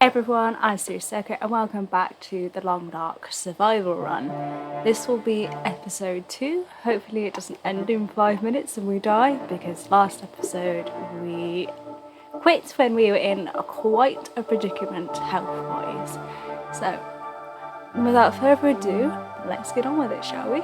Everyone, I'm Susuke and welcome back to the Long Dark Survival Run. This will be episode 2. Hopefully it doesn't end in 5 minutes and we die, because last episode we quit when we were in quite a predicament health-wise. So, without further ado, let's get on with it, shall we?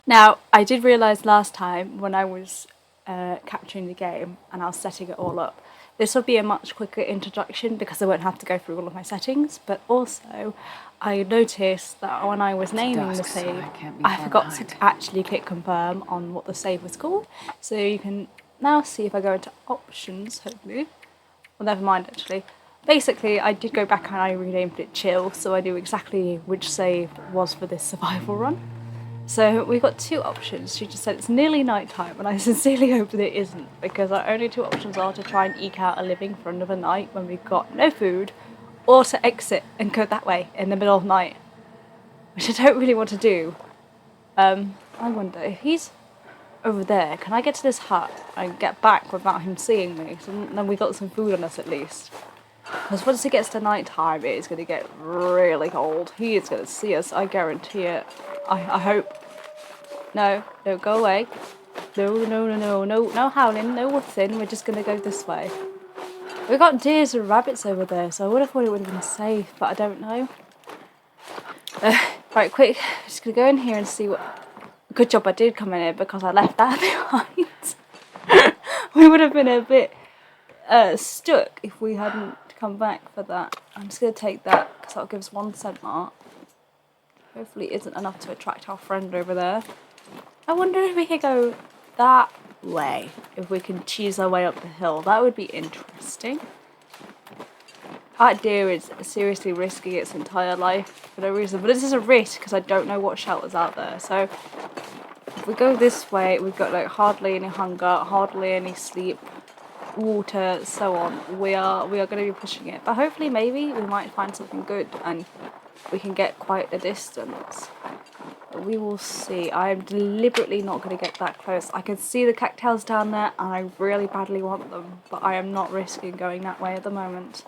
Now, I did realise last time when I was capturing the game and I was setting it all up, this will be a much quicker introduction because I won't have to go through all of my settings, but also I noticed that when I was naming the save, I forgot to actually click confirm on what the save was called. So you can now see if I go into options, hopefully. Well, never mind actually. Basically, I did go back and I renamed it Chill, so I knew exactly which save was for this survival run. So we've got two options. She just said it's nearly night time, and I sincerely hope that it isn't, because our only two options are to try and eke out a living for another night when we've got no food, or to exit and go that way in the middle of night, which I don't really want to do. I wonder if he's over there, can I get to this hut and get back without him seeing me? So then we got some food on us at least. Because once it gets to night time, it is going to get really cold. He is going to see us, I guarantee it. I hope. No, go away. No howling, no what's-in. We're just going to go this way. We've got deers and rabbits over there, so I would have thought it would have been safe, but I don't know. Right, quick. Just going to go in here and see what... Good job I did come in here because I left that behind. We would have been a bit stuck if we hadn't come back for that. I'm just going to take that because that'll give us 1 cent mark. Hopefully it isn't enough to attract our friend over there. I wonder if we could go that way, if we can cheese our way up the hill. That would be interesting. That deer is seriously risking its entire life for no reason, but this is a risk because I don't know what shelter's out there. So if we go this way, we've got like hardly any hunger, hardly any sleep, water, so on. We are going to be pushing it, but hopefully maybe we might find something good and we can get quite a distance. But we will see. I am deliberately not going to get that close. I can see the cattails down there and I really badly want them, but I am not risking going that way at the moment.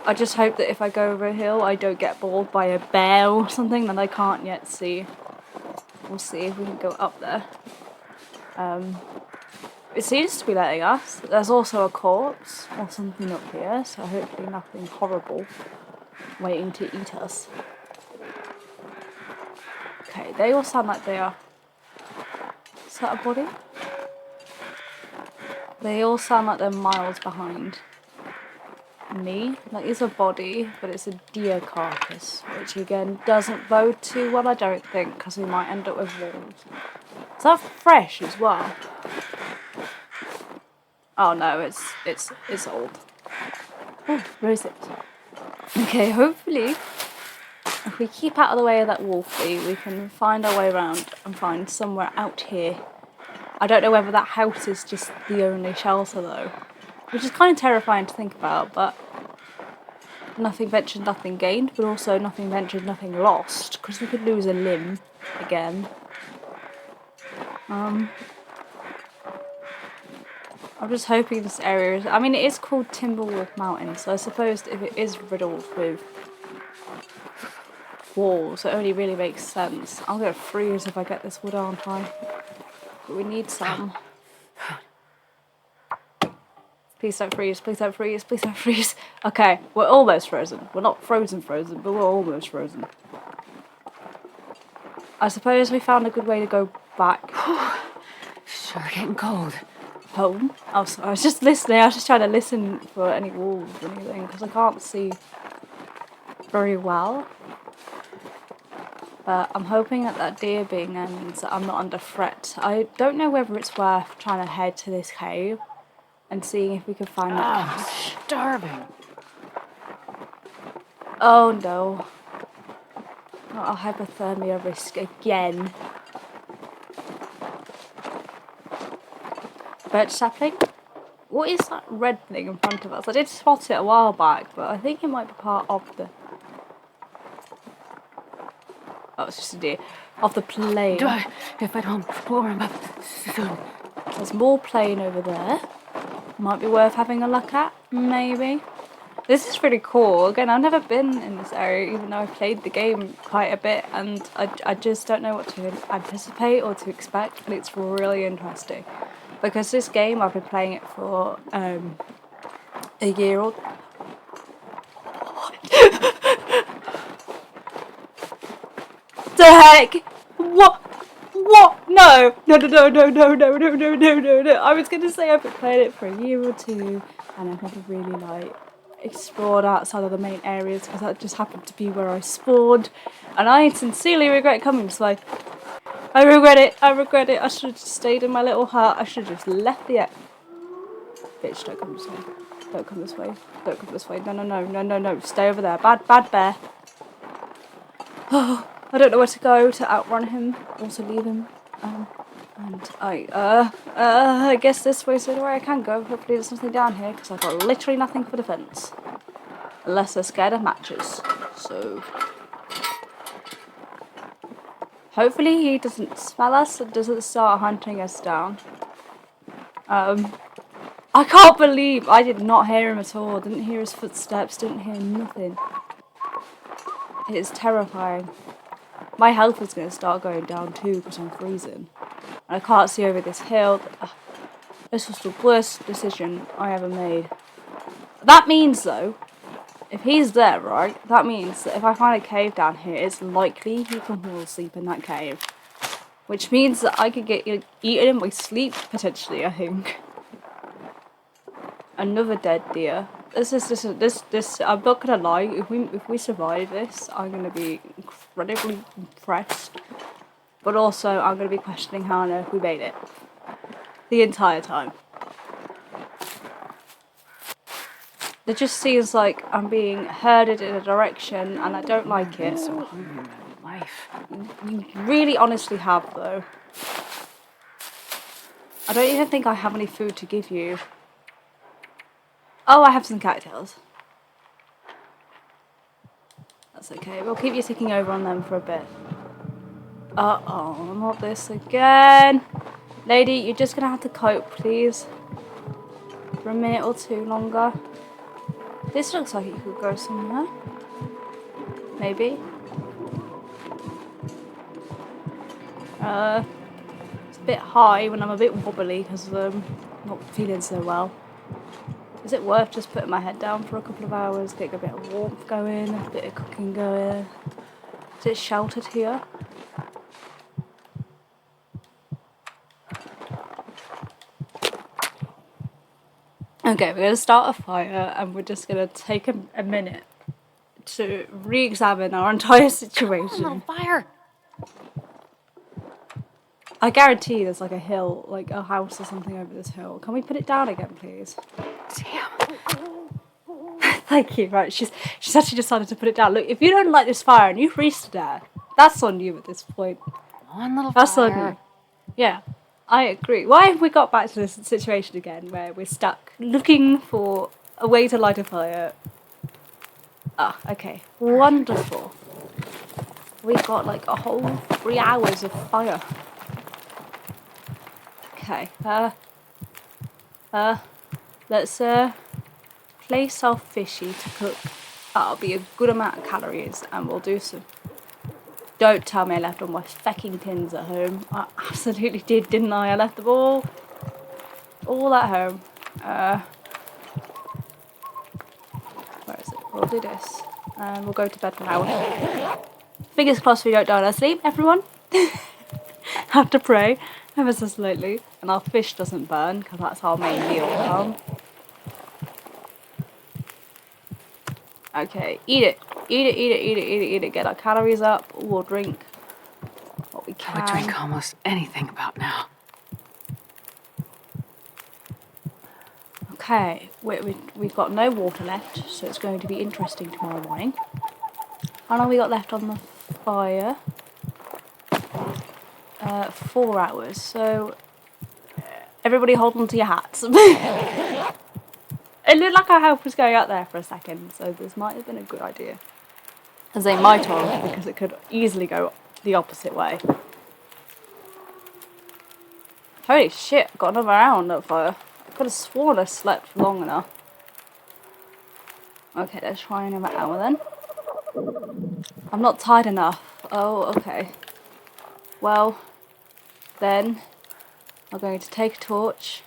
I just hope that if I go over a hill I don't get mauled by a bear or something that I can't yet see. We'll see if we can go up there. It seems to be letting us. There's also a corpse or something up here, so hopefully nothing horrible waiting to eat us. Okay, they all sound like they are... Is that a body? They all sound like they're miles behind me. Like, it's a body, but it's a deer carcass, which again doesn't bode too well, I don't think, because we might end up with wolves. Is that fresh as well? Oh no, it's old. Oh, where is it? Okay, hopefully if we keep out of the way of that wolfie, we can find our way around and find somewhere out here. I don't know whether that house is just the only shelter though, which is kind of terrifying to think about, but nothing ventured, nothing gained, but also nothing ventured, nothing lost, because we could lose a limb again. I'm just hoping this area is... I mean, it is called Timberwolf Mountain, so I suppose if it is riddled with walls, it only really makes sense. I'm going to freeze if I get this wood, aren't I? But we need some. Please don't freeze, please don't freeze, please don't freeze. Okay, we're almost frozen. We're not frozen, but we're almost frozen. I suppose we found a good way to go back. Sure getting cold. Home? Oh, sorry, I was just listening. I was just trying to listen for any wolves or anything, because I can't see very well. But I'm hoping that that deer being there means that I'm not under threat. I don't know whether it's worth trying to head to this cave and seeing if we can find that. I'm starving. Oh no. Not a hypothermia risk again. Birch sapling? What is that red thing in front of us? I did spot it a while back, but I think it might be part of the... Oh, it's just a deer. Of the plane. If I don't warm up soon. There's more plane over there. Might be worth having a look at, maybe. This is really cool. Again, I've never been in this area, even though I've played the game quite a bit, and I just don't know what to anticipate or to expect, and it's really interesting. Because this game, I've been playing it for a year or... The heck? What? What? No! No, no, no, no, no, no, no, no, no, no, no. I was going to say I've been playing it for a year or two, and I've never really, like, explored outside of the main areas, because that just happened to be where I spawned, and I sincerely regret coming this way. I regret it. I regret it. I should have just stayed in my little hut. I should have just left the... Bitch, don't come this way. Don't come this way. Don't come this way. No, no, no, no, no, no. Stay over there. Bad, bad bear. Oh, I don't know where to go to outrun him or to leave him. And I guess this way is the only way I can go. Hopefully there's something down here, because I've got literally nothing for defense. Unless they're scared of matches. So... hopefully he doesn't smell us and doesn't start hunting us down. I can't believe I did not hear him at all. Didn't hear his footsteps, didn't hear nothing. It is terrifying. My health is going to start going down too because I'm freezing. And I can't see over this hill. This was the worst decision I ever made. That means though, if he's there, right, that means that if I find a cave down here, it's likely he can fall asleep in that cave. Which means that I could get eaten in my sleep, potentially, I think. Another dead deer. This, I'm not gonna lie, if we survive this, I'm gonna be incredibly impressed. But also, I'm gonna be questioning how on earth we made it. The entire time. It just seems like I'm being herded in a direction, and I don't like it. So hungry in my life. You really honestly have, though. I don't even think I have any food to give you. Oh, I have some cattails. That's okay. We'll keep you ticking over on them for a bit. Uh-oh, not this again. Lady, you're just gonna have to cope, please. For a minute or two longer. This looks like it could go somewhere. Maybe. It's a bit high when I'm a bit wobbly because I'm not feeling so well. Is it worth just putting my head down for a couple of hours, getting a bit of warmth going, a bit of cooking going? Is it sheltered here? Okay, we're going to start a fire and we're just going to take a minute to re-examine our entire situation. Little fire. I guarantee there's like a hill, like a house or something over this hill. Can we put it down again, please? Damn. Thank you. Right, she's actually decided to put it down. Look, if you don't like this fire and you freeze to death, that's on you at this point. One little That's fire. on you. Yeah, I agree. Why have we got back to this situation again where we're stuck looking for a way to light a fire? Ah, okay. Wonderful. We got like a whole 3 hours of fire. Okay, let's place our fishy to cook. That'll be a good amount of calories, and we'll do some. Don't tell me I left all my fecking tins at home. I absolutely did, didn't I? I left them all at home. Where is it? We'll do this, and we'll go to bed now. Fingers crossed we don't die in our sleep, everyone. Have to pray ever so slightly, and our fish doesn't burn because that's our main meal. Okay, eat it. Eat it. Get our calories up. We'll drink what we can. I would drink almost anything about now. Okay, we've got no water left, so it's going to be interesting tomorrow morning. How long we got left on the fire? 4 hours, so everybody hold on to your hats. It looked like our health was going up there for a second, so this might have been a good idea. As they might have, because it could easily go the opposite way. Holy shit, got another hour on that fire. I could have sworn I slept long enough. Okay, let's try another hour then. I'm not tired enough. Oh, okay. Well, then I'm going to take a torch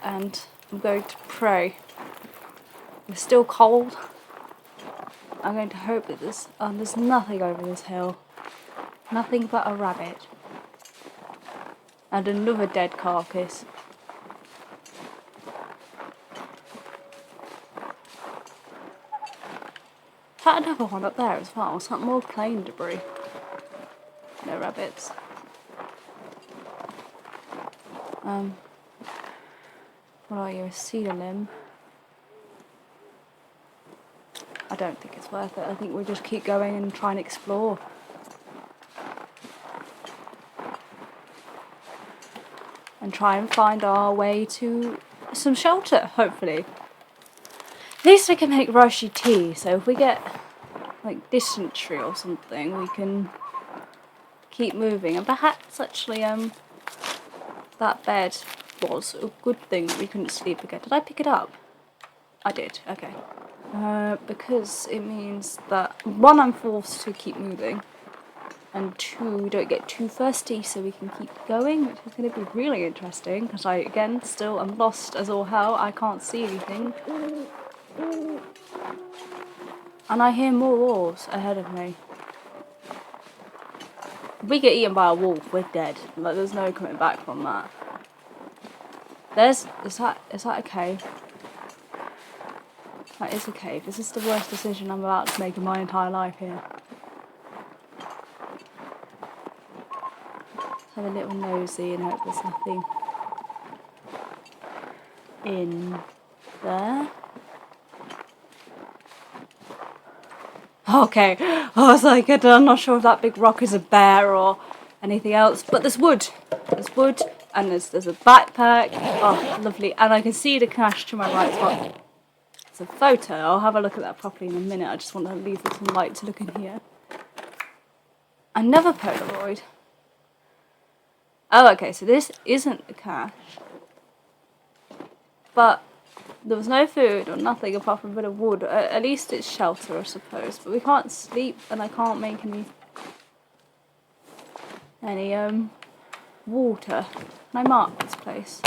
and I'm going to pray. It's still cold. I'm going to hope that there's nothing over this hill. Nothing but a rabbit. And another dead carcass. Had another one up there as well. Some more plane debris. No rabbits. What are you? A cedar limb? I don't think it's worth it. I think we'll just keep going and try and explore. And try and find our way to some shelter, hopefully. At least we can make Roshi tea, so if we get like dysentery or something, we can keep moving. And perhaps actually that bed was a good thing that we couldn't sleep again. Did I pick it up? I did, okay. Because it means that, one, I'm forced to keep moving, and two, we don't get too thirsty so we can keep going, which is going to be really interesting, because I, again, still am lost as all hell. I can't see anything. And I hear more wolves ahead of me. If we get eaten by a wolf, we're dead. Like, there's no coming back from that. Is that a cave? That is a cave. This is the worst decision I'm about to make in my entire life here. Let's have a little nosy and hope there's nothing in there. Okay, I was like, I'm not sure if that big rock is a bear or anything else, but there's wood. There's wood, and there's a backpack. Oh, lovely. And I can see the cache to my right spot. It's a photo. I'll have a look at that properly in a minute. I just want to leave this some light to look in here. Another Polaroid. Oh, okay, so this isn't a cache. But there was no food or nothing apart from a bit of wood. At least it's shelter, I suppose. But we can't sleep, and I can't make any water. Can I mark this place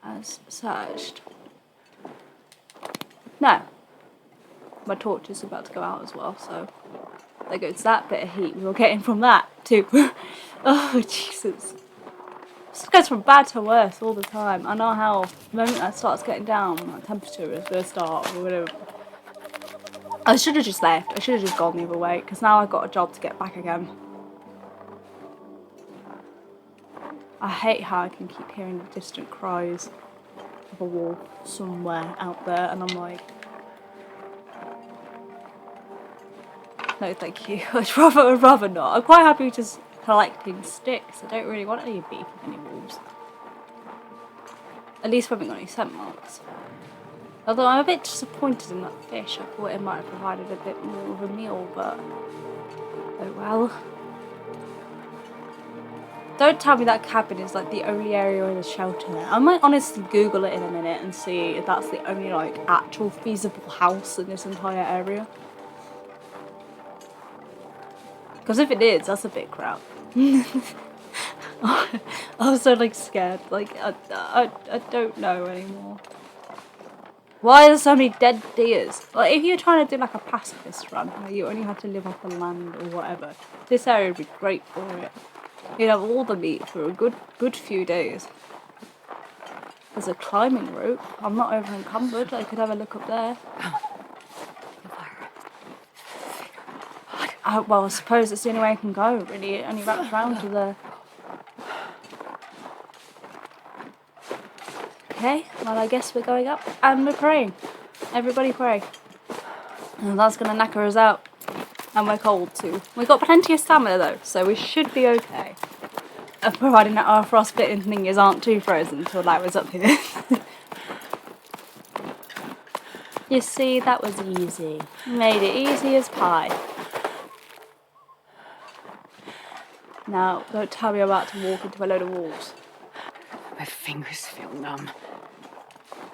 as searched? No. My torch is about to go out as well, so there goes that bit of heat we were getting from that too. Oh, Jesus. It goes from bad to worse all the time. I know how the moment that starts getting down, my temperature is going to start or whatever. I should have just left. I should have just gone the other way, because now I've got a job to get back again. I hate how I can keep hearing the distant cries of a wolf somewhere out there, and I'm like, no thank you. I'd rather not. I'm quite happy just collecting sticks. I don't really want any beef with any wolves. At least we haven't got any scent marks. Although I'm a bit disappointed in that fish. I thought it might have provided a bit more of a meal, but oh well. Don't tell me that cabin is like the only area in the shelter. I might honestly Google it in a minute and see if that's the only like actual feasible house in this entire area. Because if it is, that's a bit crap. I was so like scared. Like I don't know anymore. Why are there so many dead deers? Like if you're trying to do like a pacifist run, where you only have to live off the land or whatever, this area would be great for it. You'd have all the meat for a good few days. There's a climbing rope. I'm not over encumbered. I could have a look up there. Well, I suppose it's the only way I can go, really. It only wraps around to there. Okay, well, I guess we're going up and we're praying. Everybody pray. And that's going to knacker us out. And we're cold too. We've got plenty of stamina though, so we should be okay. providing that our frostbitten thingies aren't too frozen until that was up here. You see, that was easy. Made it easy as pie. Now, don't tell me I'm about to walk into a load of wolves. My fingers feel numb.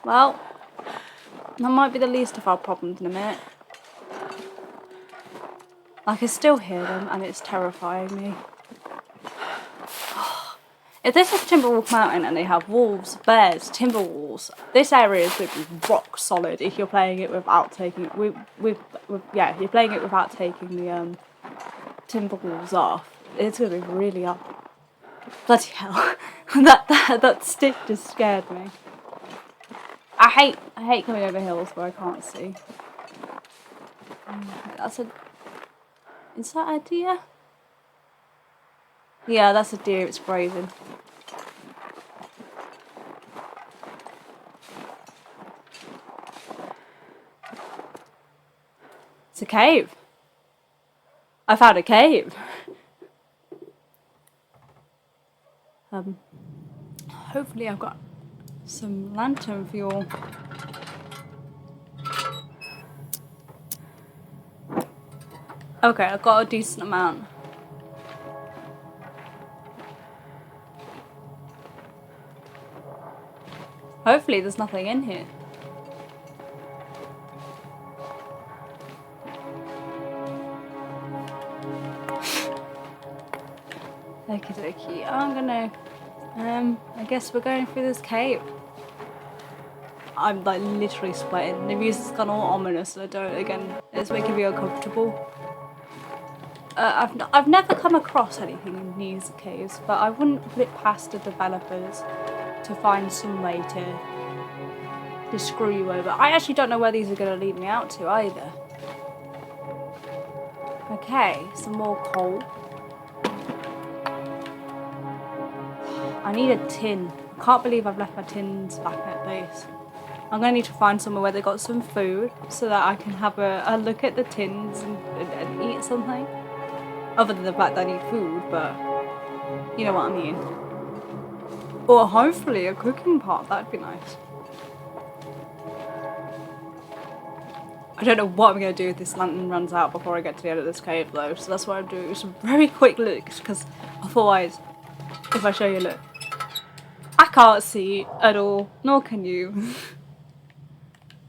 Well, that might be the least of our problems in a minute. I can still hear them, and it's terrifying me. If this is Timberwolf Mountain and they have wolves, bears, timber wolves, this area is going to be rock solid if you're playing it without taking if you're playing it without taking the timber wolves off. It's going to be really up. Bloody hell! that stick just scared me. I hate coming over hills where I can't see. Is that a deer? Yeah, that's a deer, it's grazing. It's a cave. I found a cave. Hopefully I've got some lantern fuel. Okay, I've got a decent amount. Hopefully there's nothing in here. Okie dokie, I'm gonna, I guess we're going through this cave. I'm like literally sweating. The music's gone all ominous and it's making me uncomfortable. I've never come across anything in these caves, but I wouldn't put it past the developers to find some way to screw you over. I actually don't know where these are going to lead me out to either. Okay, some more coal. I need a tin. I can't believe I've left my tins back at base. I'm going to need to find somewhere where they got some food so that I can have a look at the tins and eat something. Other than the fact that I need food, but you know what I mean. Or hopefully a cooking pot, that'd be nice. I don't know what I'm going to do if this lantern runs out before I get to the end of this cave though, so that's what I'm doing. Some very quick looks, because otherwise, if I show you a look, I can't see at all, nor can you.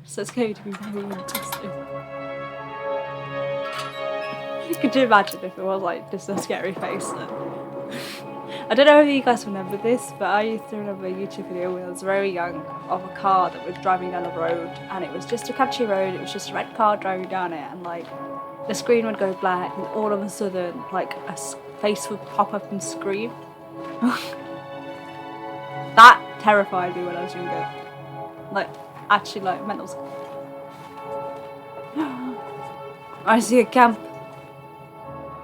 So it's going to be very interesting. Could you imagine if it was like just a scary face then? I don't know if you guys remember this, but I used to remember a YouTube video when I was very young of a car that was driving down a road, and it was just a country road, it was just a red car driving down it, and like the screen would go black and all of a sudden like a face would pop up and scream. That terrified me when I was younger. Like actually like mental. I see a camp.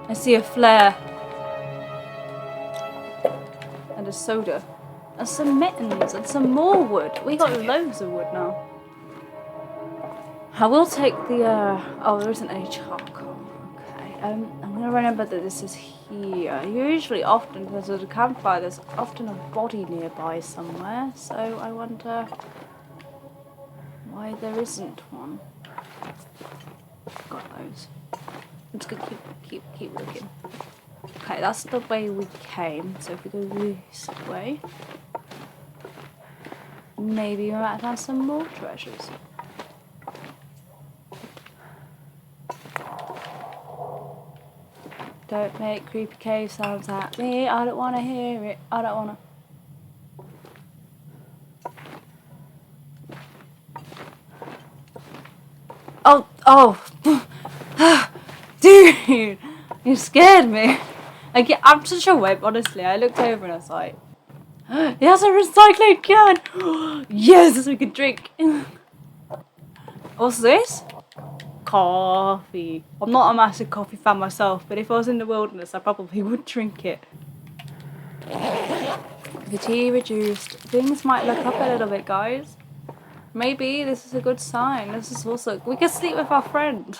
I see a flare. And a soda. And some mittens and some more wood. We got loads of wood now. I will take the oh, there isn't any charcoal. Okay. I'm gonna remember that this is here. Usually often there's a campfire, there's often a body nearby somewhere, so I wonder why there isn't one. Got those. I'm just gonna keep looking. Okay, that's the way we came. So if we go this way, maybe we might find some more treasures. Don't make creepy cave sounds at me. I don't want to hear it. I don't want to. Oh, dude, you scared me. Like, I'm such a wimp, honestly. I looked over and I was like, he has a recycling can. Yes, we can drink. What's this? Coffee. I'm not a massive coffee fan myself, but if I was in the wilderness, I probably would drink it. The tea reduced. Things might look up a little bit, guys. Maybe this is a good sign. This is also, we could sleep with our friend.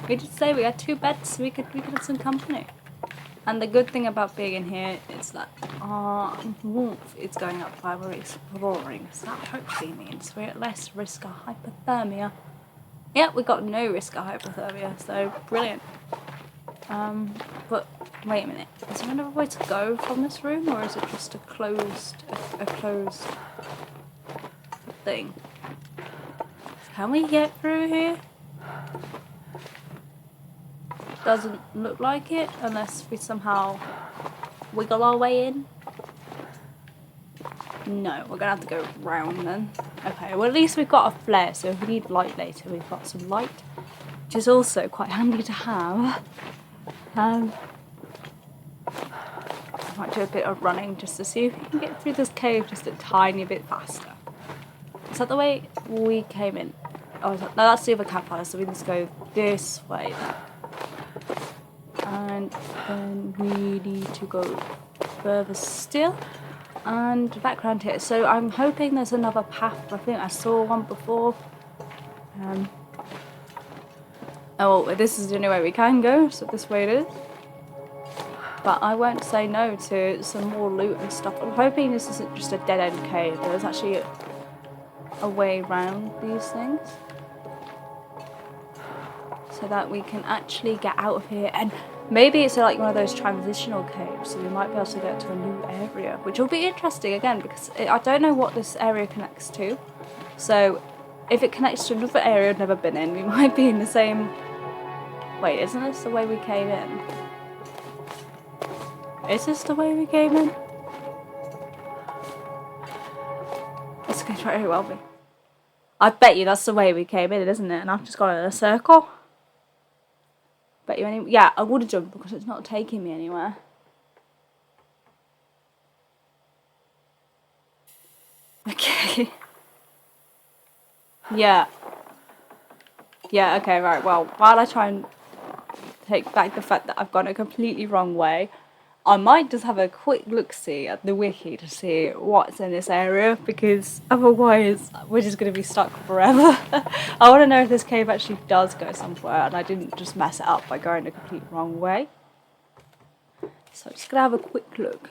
We did say we had 2 beds, so we could have some company. And the good thing about being in here is that our warmth is going up while we're exploring, so that hopefully means we're at less risk of hypothermia. Yeah, we got no risk of hypothermia, so brilliant. But wait a minute, is there another way to go from this room, or is it just a closed thing? Can we get through here? Doesn't look like it, unless we somehow wiggle our way in. No, we're gonna have to go round then. Okay, well at least we've got a flare, so if we need light later, we've got some light, which is also quite handy to have. I might do a bit of running just to see if we can get through this cave just a tiny bit faster. Is that the way we came in? Oh, no, that's the other campfire, so we need to go this way. And then we need to go further still. And back around here. So I'm hoping there's another path. I think I saw one before. Oh, well, this is the only way we can go, so this way it is. But I won't say no to some more loot and stuff. I'm hoping this isn't just a dead-end cave. There's actually a way around these things. So that we can actually get out of here. And maybe it's like one of those transitional caves, so we might be able to get to a new area. Which will be interesting, again, because I don't know what this area connects to. So if it connects to another area I've never been in, we might be in the same... Wait, isn't this the way we came in? Is this the way we came in? This could very well be. I bet you that's the way we came in, isn't it? And I've just gone in a circle. Bet you any... Yeah, I would have jumped because it's not taking me anywhere. Okay. Yeah. Yeah, okay, right. Well, while I try and take back the fact that I've gone a completely wrong way, I might just have a quick look-see at the wiki to see what's in this area, because otherwise we're just going to be stuck forever. I want to know if this cave actually does go somewhere and I didn't just mess it up by going the complete wrong way. So I'm just going to have a quick look.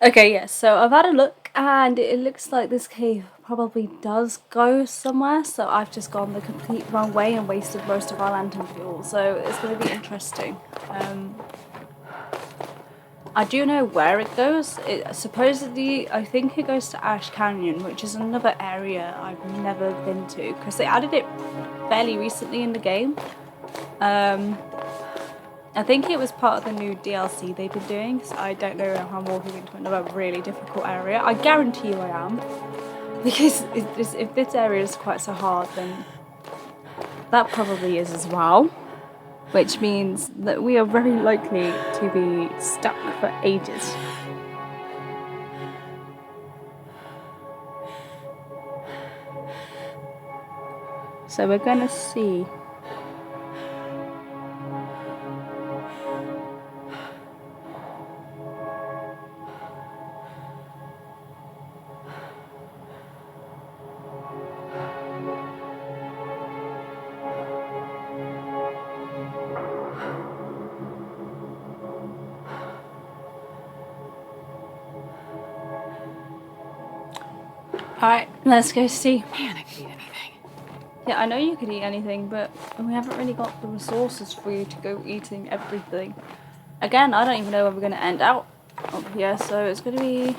Okay, yes, so I've had a look and it looks like this cave probably does go somewhere, so I've just gone the complete wrong way and wasted most of our lantern fuel, so it's going to be interesting. I do know where it goes. Supposedly, I think it goes to Ash Canyon, which is another area I've never been to, because they added it fairly recently in the game. I think it was part of the new DLC they've been doing, so I don't know if I'm walking into another really difficult area. I guarantee you I am, because if this area is quite so hard, then that probably is as well. Which means that we are very likely to be stuck for ages. So we're gonna see. Alright, let's go see. Man, I could eat anything. Yeah, I know you could eat anything, but we haven't really got the resources for you to go eating everything. Again, I don't even know where we're going to end out up here, so it's going to be...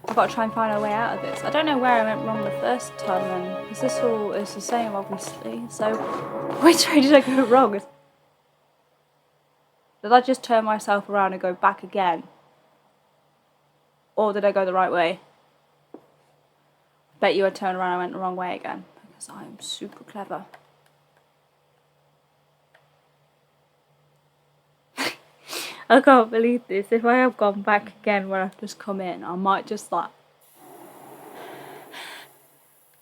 I've got to try and find our way out of this. I don't know where I went wrong the first time then, because this all is the same, obviously. So, which way did I go wrong? Did I just turn myself around and go back again? Or did I go the right way? Bet you I turned around and went the wrong way again, because I am super clever. I can't believe this. If I have gone back again where I've just come in, I might just like...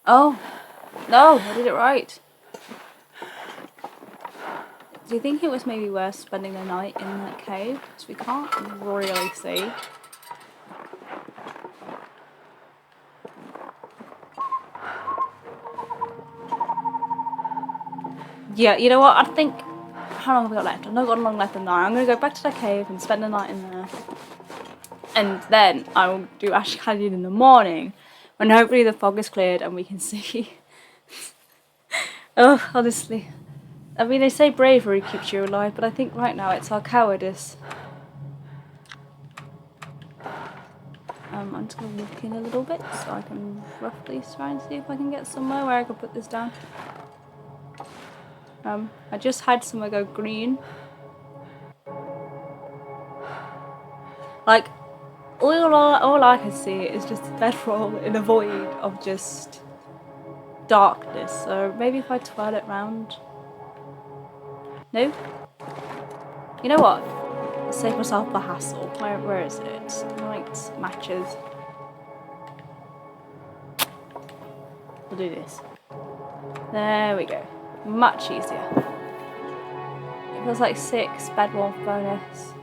Oh, no, I did it right. Do you think it was maybe worth spending the night in that cave? Because we can't really see. Yeah, you know what? I think how long have we got left? I've not got long left than that. I'm going to go back to the cave and spend the night in there. And then I will do Ash Canyon in the morning, when hopefully the fog is cleared and we can see. Oh, honestly. I mean, they say bravery keeps you alive, but I think right now it's our cowardice. I'm just going to walk in a little bit so I can roughly try and see if I can get somewhere where I can put this down. I just had somewhere go green. Like, all I can see is just a bedroll in a void of just darkness. So maybe if I twirl it round. No? You know what? Save myself the hassle. Where is it? Light matches. We'll do this. There we go. Much easier. It feels like 6 bedroll bonus.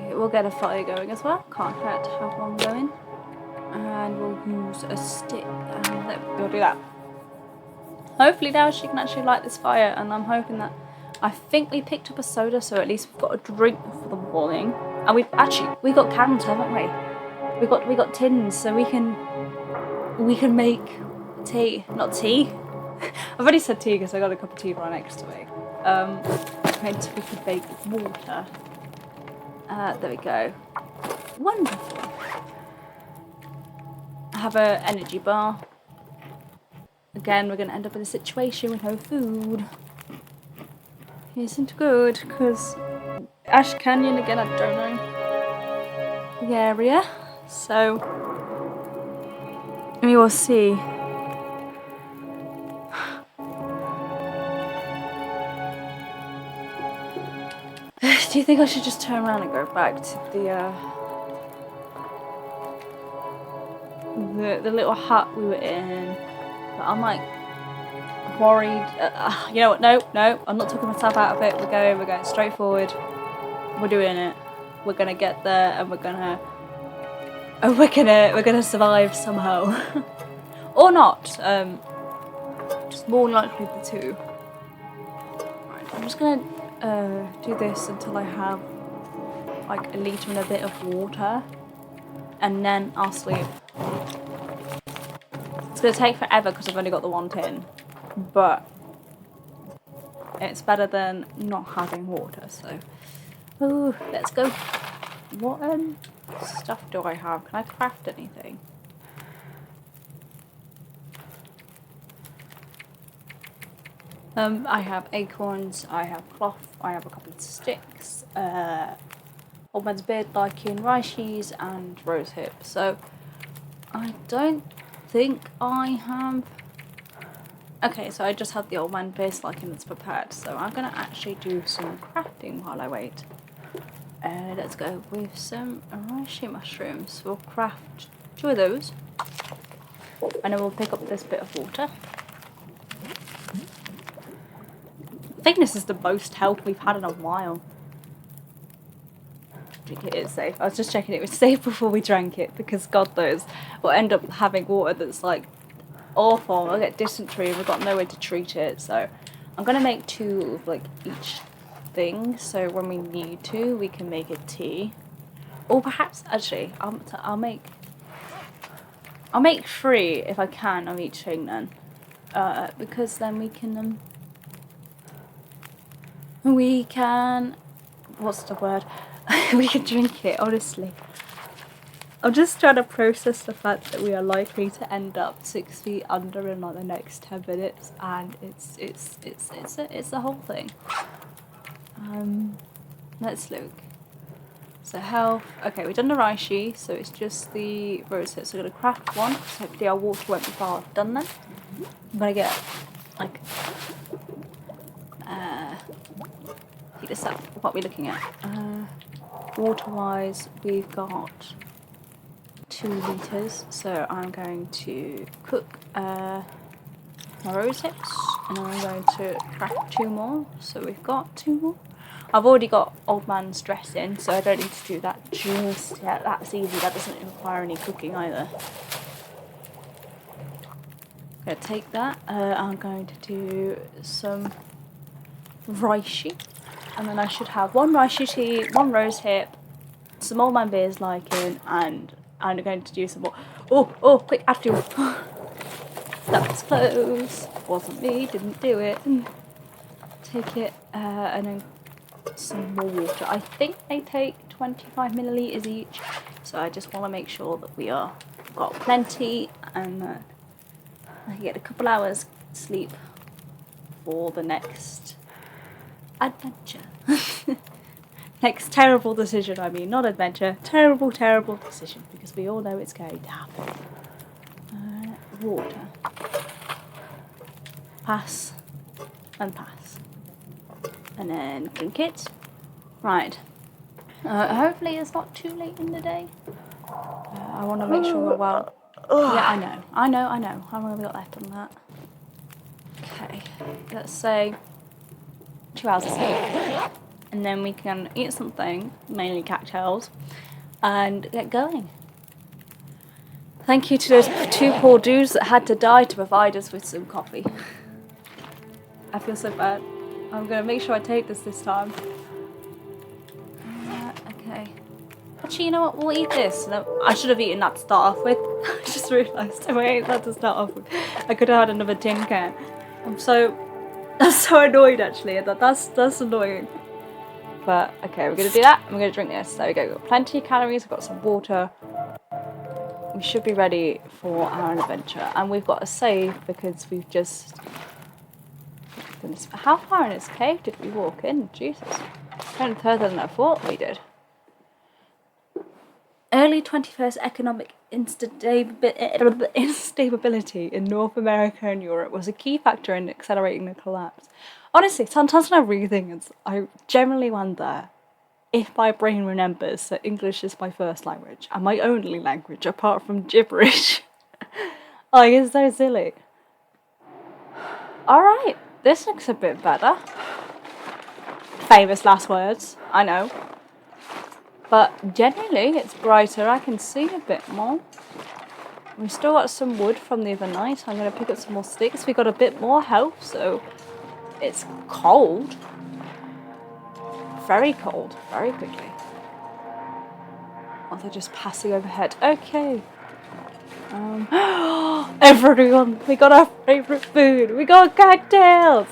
We'll get a fire going as well. Can't hurt to have one going. And we'll use a stick. And we'll do that. Hopefully now she can actually light this fire, and I'm hoping that I think we picked up a soda, so at least we've got a drink for the morning. And we got cans, haven't we? We got tins, so we can make tea. Not tea. I've already said tea because I got a cup of tea right next to me. Meant we could make water. There we go. Wonderful. I have an energy bar. Again, we're going to end up in a situation with no food. Isn't good, because Ash Canyon, again, I don't know the area. So, we will see. Do you think I should just turn around and go back to the little hut we were in? But I'm like worried. You know what? No, I'm not talking myself out of it. We're going straight forward. We're doing it. We're gonna get there, and we're gonna survive somehow, or not. Just more likely the two. Right, I'm just gonna do this until I have like a litre and a bit of water, and then I'll sleep. It's going to take forever because I've only got the 1 tin, but it's better than not having water, so ooh, let's go. What stuff do I have? Can I craft anything? I have acorns, I have cloth, I have a couple of sticks, old man's beard, lichen, reishi, and rose hip. So I don't think I have. Okay, so I just have the old man beard lichen that's prepared. So I'm gonna actually do some crafting while I wait. Let's go with some reishi mushrooms. We'll craft 2 of those, and then we'll pick up this bit of water. I think this is the most health we've had in a while. I think it is safe. I was just checking it was safe before we drank it, because God knows we'll end up having water that's like awful. We'll get dysentery and we've got no way to treat it. So I'm going to make 2 of like each thing, so when we need to we can make a tea. Or perhaps actually I'll make 3 if I can of each thing then. Because then we can what's the word? We can drink it, honestly. I'm just trying to process the fact that we are likely to end up 6 feet under in like the next 10 minutes, and it's the whole thing. Let's look. So health. Okay, we've done the reishi, so it's just the rose hip. So we're gonna craft 1. So hopefully our water won't be far done then. I'm gonna get like heat this up. What are we looking at? Water wise, we've got 2 litres, so I'm going to cook my rose hips, and then I'm going to craft 2 more, so we've got 2 more. I've already got old man's dress in, so I don't need to do that just yet. That's easy, that doesn't require any cooking either. I'm going to take that. I'm going to do some reishi. And then I should have one reishi tea, one rose hip, some Old Man Beer's liking, and I'm going to do some more. Oh, quick, add fuel. That was close. Wasn't me, didn't do it. Take it, and then some more water. I think they take 25 millilitres each, so I just want to make sure that we are got plenty, and I get a couple hours sleep for the next adventure. Next terrible decision, I mean, not adventure, terrible decision, because we all know it's going to happen. Water. Pass and pass. And then drink it. Right. Hopefully it's not too late in the day. I want to make sure we're well. Yeah, I know. How long have we got left on that? Okay. Let's say 2 hours of sleep. And then we can eat something, mainly cocktails, and get going. Thank you to those 2 poor dudes that had to die to provide us with some coffee. I feel so bad. I'm going to make sure I take this time. Okay. Actually, you know what? We'll eat this. No, I should have eaten that to start off with. I just realised I ate that to start off with. I could have had another tin can. I'm so annoyed, actually. That's annoying. But, okay, we're going to do that. I'm going to drink this. There we go. We've got plenty of calories. We've got some water. We should be ready for our adventure. And we've got a save because we've just... Goodness, how far in this cave did we walk in? Jesus. Went further than I thought we did. Early 21st economic instability in North America and Europe was a key factor in accelerating the collapse. Honestly, sometimes when I read things, I generally wonder if my brain remembers that English is my first language and my only language apart from gibberish. Like, it's so silly. Alright, this looks a bit better. Famous last words, I know. But generally, it's brighter. I can see a bit more. We've still got some wood from the other night. I'm going to pick up some more sticks. We got a bit more health, so it's cold. Very cold, very quickly. Oh, they're just passing overhead. Okay. Everyone, we got our favourite food. We got cocktails.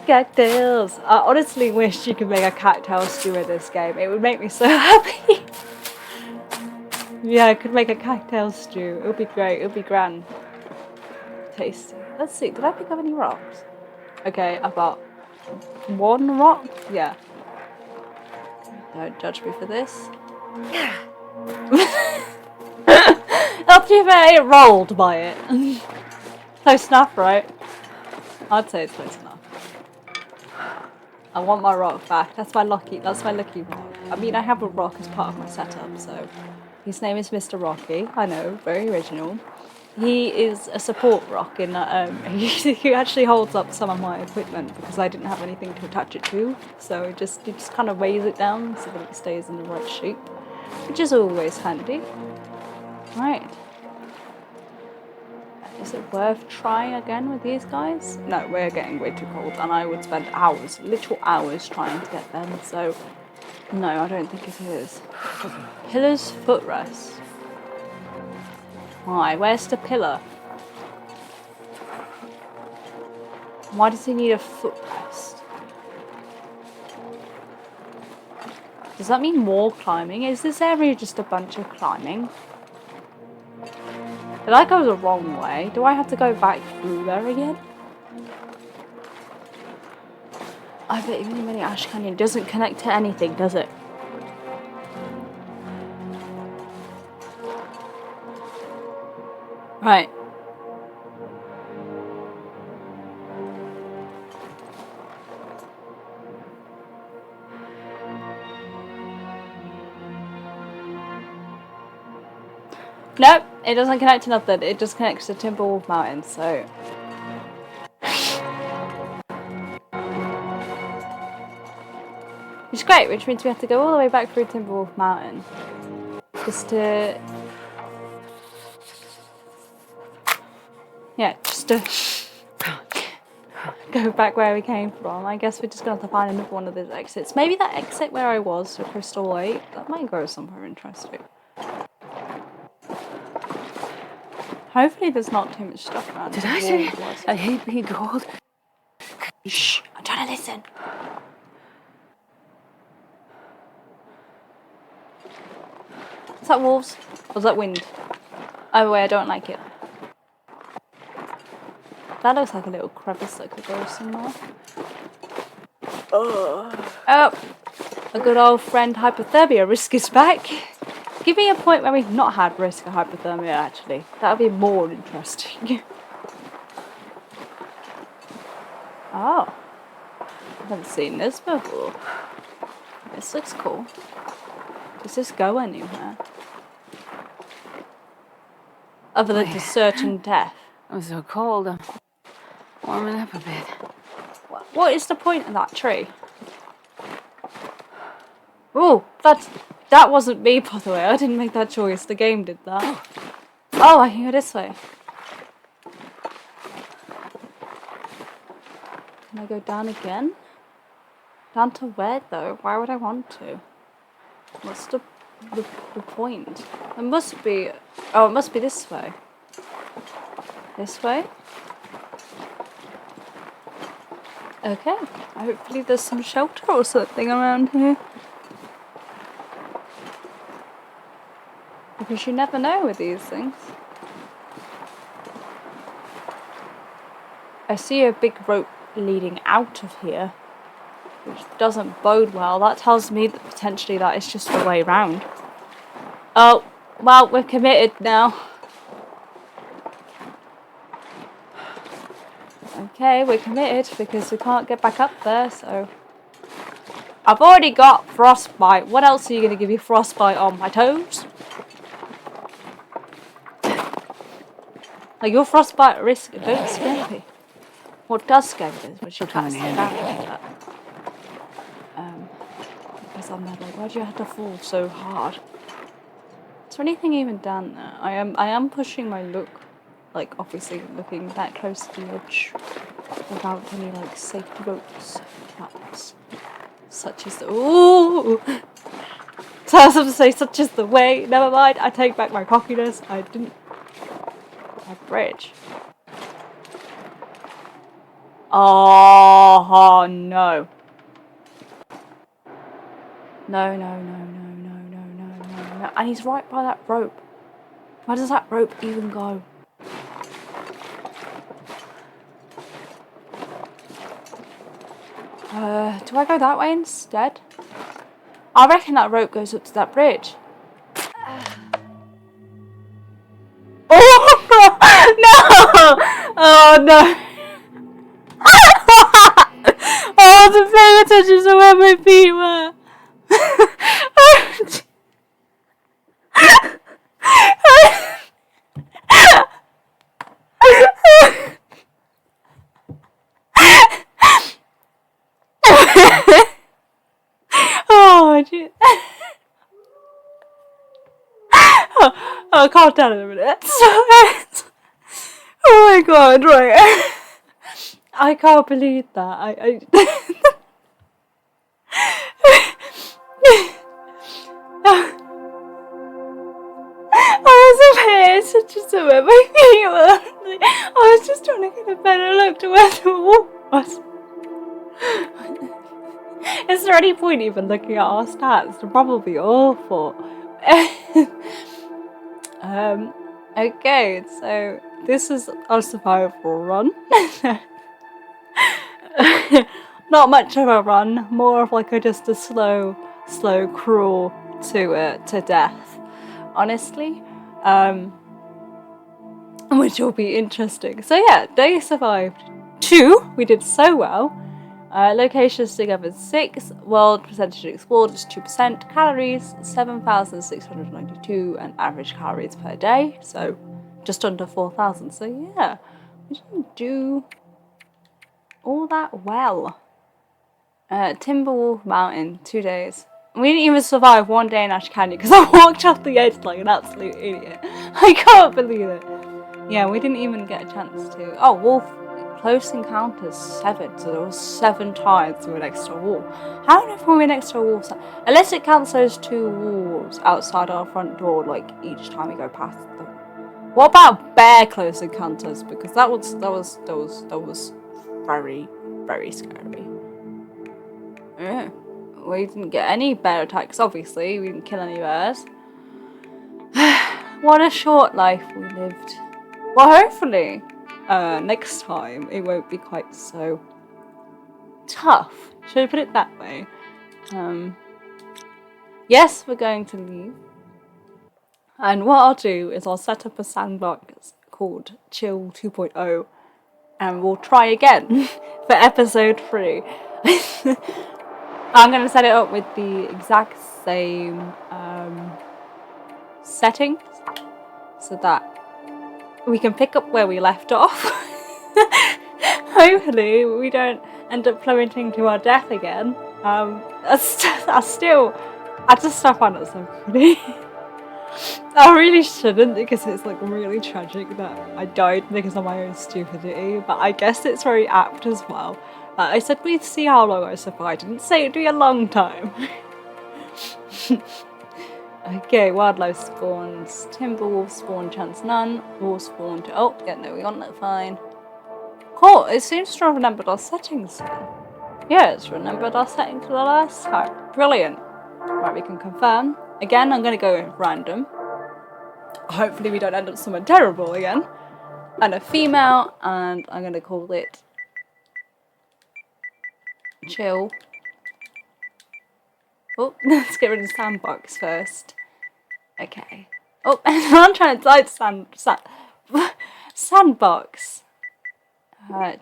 Cocktails. I honestly wish you could make a cocktail stew in this game. It would make me so happy. Yeah, I could make a cocktail stew. It would be great. It would be grand. Tasty. Let's see. Did I pick up any rocks? Okay, I've got 1 rock. Yeah. Don't judge me for this. After you've rolled by it. Close enough, right? I'd say it's close enough. I want my rock back. That's my lucky rock. I mean, I have a rock as part of my setup, so his name is Mr. Rocky. I know, very original. He is a support rock in that he actually holds up some of my equipment because I didn't have anything to attach it to, so he just kind of weighs it down so that it stays in the right shape, which is always handy. Right. Is it worth trying again with these guys? No, we're getting way too cold, and I would spend hours, literal hours, trying to get them, so no, I don't think it is. Pillar's footrest. Why? Where's the pillar? Why does he need a footrest? Does that mean more climbing? Is this area just a bunch of climbing? Did I go the wrong way? Do I have to go back through there again? I bet even the Ash Canyon doesn't connect to anything, does it? Right. Nope, it doesn't connect to nothing. It just connects to Timberwolf Mountain, so... Which is great, which means we have to go all the way back through Timberwolf Mountain. Just to... Yeah, just to go back where we came from. I guess we're just going to have to find another one of those exits. Maybe that exit where I was, the Crystal Lake, that might go somewhere interesting. Hopefully there's not too much stuff around. Did I say I hate being cold? Shh, I'm trying to listen. Is that wolves? Or is that wind? Either way, I don't like it. That looks like a little crevice that could go somewhere. Oh, a good old friend hypothermia risk is back. Give me a point where we've not had risk of hypothermia, actually. That would be more interesting. Oh. I haven't seen this before. This looks cool. Does this go anywhere? Other than to certain death. I'm so cold. I'm warming up a bit. What is the point of that tree? Oh, that wasn't me, by the way. I didn't make that choice. The game did that. Oh, I can go this way. Can I go down again? Down to where, though? Why would I want to? What's the point? It must be... Oh, it must be this way. This way? Okay. Hopefully there's some shelter or something around here. Because you never know with these things. I see a big rope leading out of here, which doesn't bode well. That tells me that potentially that is just the way round. Oh, well, we're committed now. Okay, we're committed because we can't get back up there, so... I've already got frostbite. What else are you going to give me frostbite on? My toes? Like, your frostbite at risk, don't scare me. What does scare me is when she can't stand out like that. Because I'm like, why'd you have to fall so hard? Is there anything even down there? I am pushing my look, like, obviously looking that close to the edge without any, like, safety ropes, perhaps. Such as the... Ooh! So I was going to say, such as the way. Never mind, I take back my cockiness. I didn't... A bridge. Oh, no. No. And he's right by that rope. Where does that rope even go? Do I go that way instead? I reckon that rope goes up to that bridge. Oh no! Oh no! I wasn't paying attention to where my feet were. Oh, geez. Oh, calm down in a minute. Oh my god, right. I can't believe that. I wasn't paying attention to where my feet were. I was just trying to get a better look to where the wall was. Is there any point even looking at our stats? They're probably awful. Okay, so this is a survival run. Not much of a run, more of like just a slow crawl to death, honestly. Which will be interesting. So yeah, they survived 2. We did so well. Locations together 6. World percentage explored is 2%. Calories 7,692, and average calories per day, so just under 4,000. So yeah, we didn't do all that well. Timberwolf Mountain, 2 days. We didn't even survive 1 day in Ash Canyon because I walked off the edge like an absolute idiot. I can't believe it. Yeah, we didn't even get a chance to. Oh, wolf. Close encounters 7, so there was 7 times we were next to a wall. How many we were next to a wall? Unless it counts those 2 walls outside our front door, like each time we go past them. What about bear close encounters? Because that was very, very scary. Yeah. We didn't get any bear attacks, obviously. We didn't kill any bears. What a short life we lived. Well, hopefully, next time it won't be quite so tough. Should I put it that way? Yes, we're going to leave. And what I'll do is I'll set up a sandbox called Chill 2.0 and we'll try again for episode 3. I'm going to set it up with the exact same settings so that we can pick up where we left off. Hopefully we don't end up plummeting to our death again. I just find it so funny. I really shouldn't because it's like really tragic that I died because of my own stupidity, but I guess it's very apt as well. I said we'd see how long I survived. I didn't say it'd be a long time. Okay, wildlife spawns. Timberwolf spawn, chance none. Wolf spawn to. Oh, yeah, no, we got that fine. Cool, it seems to have remembered our settings then. Yeah, it's remembered our settings for the last time. Brilliant. Right, we can confirm. Again, I'm going to go random. Hopefully we don't end up somewhere terrible again. And a female, and I'm going to call it Chill. Oh, let's get rid of the sandbox first. Okay. Oh, I'm trying to type sandbox.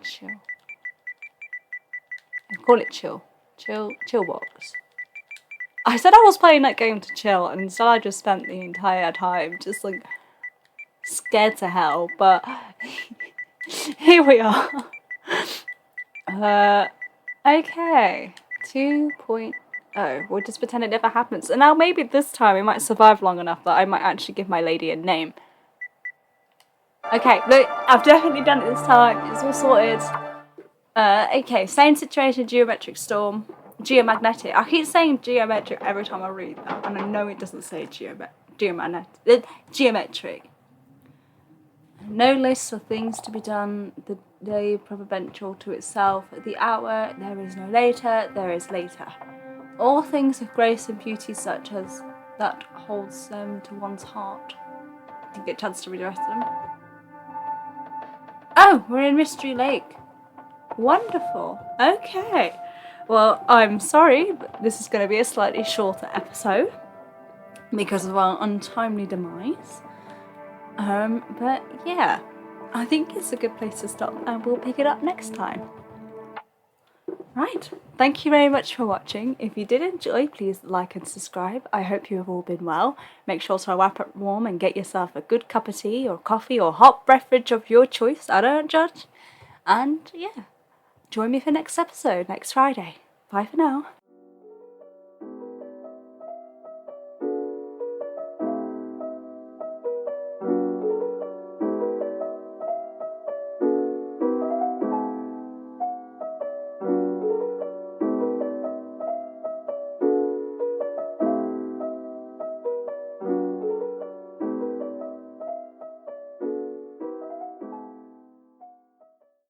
Chill. I call it chill. Chill box. I said I was playing that game to chill, and instead I just spent the entire time just like scared to hell, but here we are. Okay. 2.0. We'll just pretend it never happens. And now maybe this time we might survive long enough that I might actually give my lady a name. Okay, look, I've definitely done it this time. It's all sorted. Okay, same situation, geometric storm. Geomagnetic. I keep saying geometric every time I read that, and I know it doesn't say geometric. No lists of things to be done. The day providential to itself. The hour, there is no later, there is later. All things of grace and beauty such as that holds them to one's heart. Didn't get a chance to read the rest of them. Oh, we're in Mystery Lake. Wonderful. Okay. Well, I'm sorry, but this is going to be a slightly shorter episode because of our untimely demise. But yeah, I think it's a good place to stop and we'll pick it up next time. Right, thank you very much for watching. If you did enjoy, please like and subscribe. I hope you have all been well. Make sure to wrap up warm and get yourself a good cup of tea or coffee or hot beverage of your choice. I don't judge. And yeah, join me for next episode next Friday. Bye for now.